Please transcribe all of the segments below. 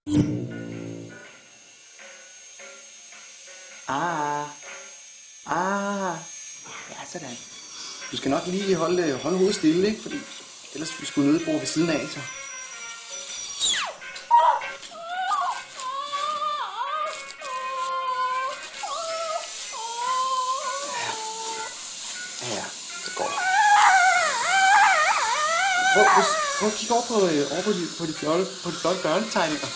Ja, sådan. Du skal nok lige holde hovedet stille, ikke? Fordi ellers vi skulle nødbruge ved siden af, så. Ja, det går. Prøv at kigge over på de flotte børnetegninger.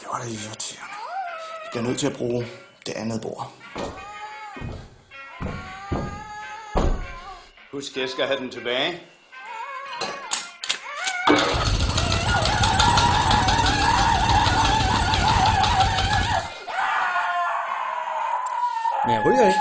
Det var da irriterende. Jeg bliver nødt til at bruge det andet bord. Husk, jeg skal have den tilbage. Men jeg ryger ikke.